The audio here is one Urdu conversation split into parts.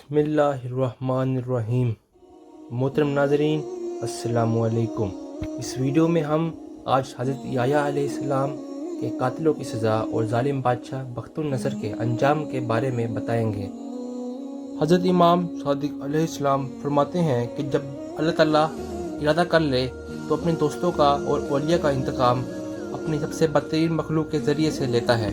بسم اللہ الرحمن الرحیم۔ محترم ناظرین السلام علیکم۔ اس ویڈیو میں ہم آج حضرت یحییٰ علیہ السلام کے قاتلوں کی سزا اور ظالم بادشاہ بخت النصر کے انجام کے بارے میں بتائیں گے۔ حضرت امام صادق علیہ السلام فرماتے ہیں کہ جب اللہ تعالیٰ ارادہ کر لے تو اپنے دوستوں کا اور اولیاء کا انتقام اپنی سب سے بدترین مخلوق کے ذریعے سے لیتا ہے،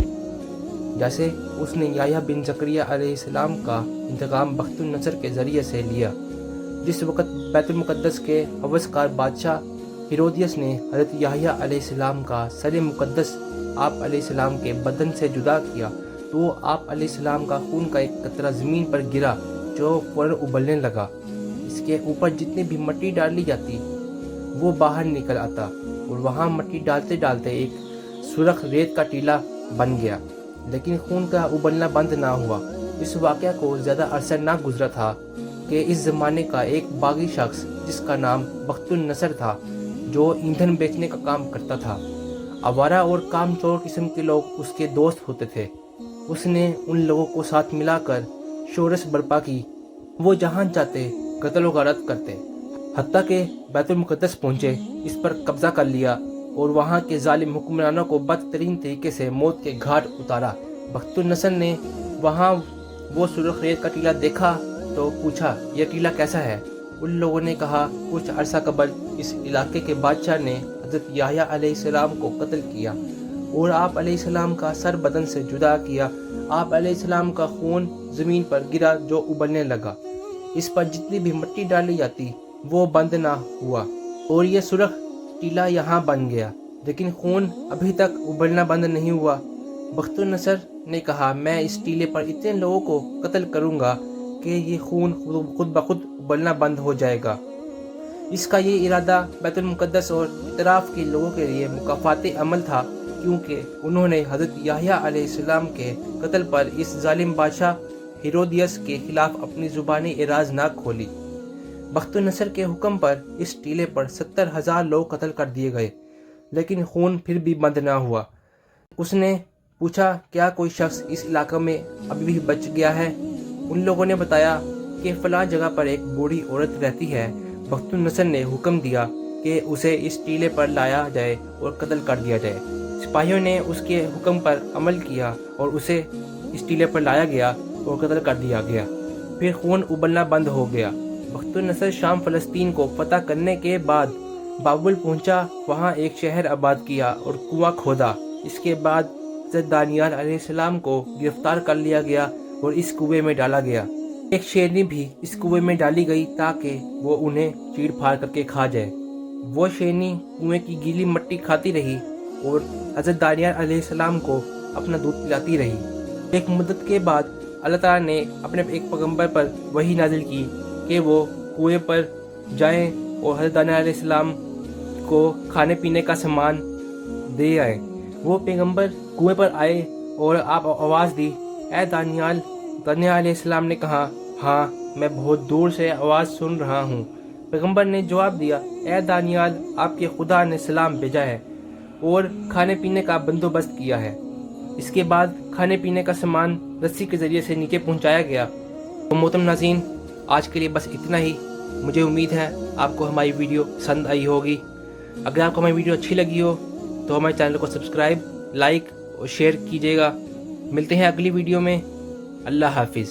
جیسے اس نے یحییٰ بن زکریا علیہ السلام کا انتقام بخت النصر کے ذریعے سے لیا۔ جس وقت بیت المقدس کے ہوسکار بادشاہ ہیرودیس نے حضرت یحییٰ علیہ السلام کا سر مقدس آپ علیہ السلام کے بدن سے جدا کیا تو آپ علیہ السلام کا خون کا ایک قطرہ زمین پر گرا جو فوراً ابلنے لگا۔ اس کے اوپر جتنی بھی مٹی ڈالی جاتی وہ باہر نکل آتا اور وہاں مٹی ڈالتے ڈالتے ایک سرخ ریت کا ٹیلا بن گیا، لیکن خون کا ابلنا بند نہ ہوا۔ اس واقعہ کو زیادہ عرصہ نہ گزرا تھا کہ اس زمانے کا ایک باغی شخص جس کا نام بخت النصر تھا، جو ایندھن بیچنے کا کام کرتا تھا، آوارہ اور کام چور قسم کے لوگ اس کے دوست ہوتے تھے، اس نے ان لوگوں کو ساتھ ملا کر شورش برپا کی۔ وہ جہاں چاہتے قتل و غارت کرتے، حتیٰ کہ بیت المقدس پہنچے، اس پر قبضہ کر لیا اور وہاں کے ظالم حکمرانوں کو بدترین طریقے سے موت کے گھاٹ اتارا۔ بخت النصر نے وہاں وہ سرخ ریت کا ٹیلا دیکھا تو پوچھا، یہ ٹیلا کیسا ہے؟ ان لوگوں نے کہا، کچھ عرصہ قبل اس علاقے کے بادشاہ نے حضرت یحییٰ علیہ السلام کو قتل کیا اور آپ علیہ السلام کا سر بدن سے جدا کیا۔ آپ علیہ السلام کا خون زمین پر گرا جو ابلنے لگا۔ اس پر جتنی بھی مٹی ڈالی جاتی وہ بند نہ ہوا اور یہ سرخ ٹیلا یہاں بن گیا، لیکن خون ابھی تک ابلنا بند نہیں ہوا۔ بخت النصر نے کہا، میں اس ٹیلے پر اتنے لوگوں کو قتل کروں گا کہ یہ خون خود بخود ابلنا بند ہو جائے گا۔ اس کا یہ ارادہ بیت المقدس اور اطراف کے لوگوں کے لیے مکافات عمل تھا، کیونکہ انہوں نے حضرت یحییٰ علیہ السلام کے قتل پر اس ظالم بادشاہ ہیرودیس کے خلاف اپنی زبانی اعراض نہ کھولی۔ بخت النصر کے حکم پر اس ٹیلے پر 70,000 لوگ قتل کر دیے گئے، لیکن خون پھر بھی بند نہ ہوا۔ اس نے پوچھا، کیا کوئی شخص اس علاقے میں ابھی بھی بچ گیا ہے؟ ان لوگوں نے بتایا کہ فلاں جگہ پر ایک بوڑھی عورت رہتی ہے۔ بخت النصر نے حکم دیا کہ اسے اس ٹیلے پر لایا جائے اور قتل کر دیا جائے۔ سپاہیوں نے اس کے حکم پر عمل کیا اور اسے اس ٹیلے پر لایا گیا اور قتل کر دیا گیا۔ پھر خون ابلنا بند ہو گیا۔ بخت النصر شام فلسطین کو فتح کرنے کے بعد بابل پہنچا، وہاں ایک شہر آباد کیا اور کنواں کھودا۔ اس کے بعد حضرت دانیال علیہ السلام کو گرفتار کر لیا گیا اور اس کنویں میں ڈالا گیا۔ ایک شیرنی بھی اس کنویں میں ڈالی گئی تاکہ وہ انہیں چیڑ پھاڑ کر کے کھا جائے۔ وہ شیرنی کنویں کی گیلی مٹی کھاتی رہی اور حضرت دانیال علیہ السلام کو اپنا دودھ پلاتی رہی۔ ایک مدت کے بعد اللہ تعالیٰ نے اپنے ایک پیغمبر پر وحی نازل کی کہ وہ کنویں پر جائیں اور حضرت دانیال علیہ السلام کو کھانے پینے کا سامان دے آئیں۔ وہ پیغمبر کنویں پر آئے اور آپ آواز دی، اے دانیال۔ دانیال علیہ السلام نے کہا، ہاں، میں بہت دور سے آواز سن رہا ہوں۔ پیغمبر نے جواب دیا، اے دانیال، آپ کے خدا نے سلام بھیجا ہے اور کھانے پینے کا بندوبست کیا ہے۔ اس کے بعد کھانے پینے کا سامان رسی کے ذریعے سے نیچے پہنچایا گیا۔ تو محترم ناظرین، آج کے لیے بس اتنا ہی۔ مجھے امید ہے آپ کو ہماری ویڈیو پسند آئی ہوگی۔ اگر آپ کو ہماری ویڈیو اچھی لگی ہو تو ہمارے چینل کو سبسکرائب، لائک اور شیئر کیجیے گا۔ ملتے ہیں اگلی ویڈیو میں۔ اللہ حافظ۔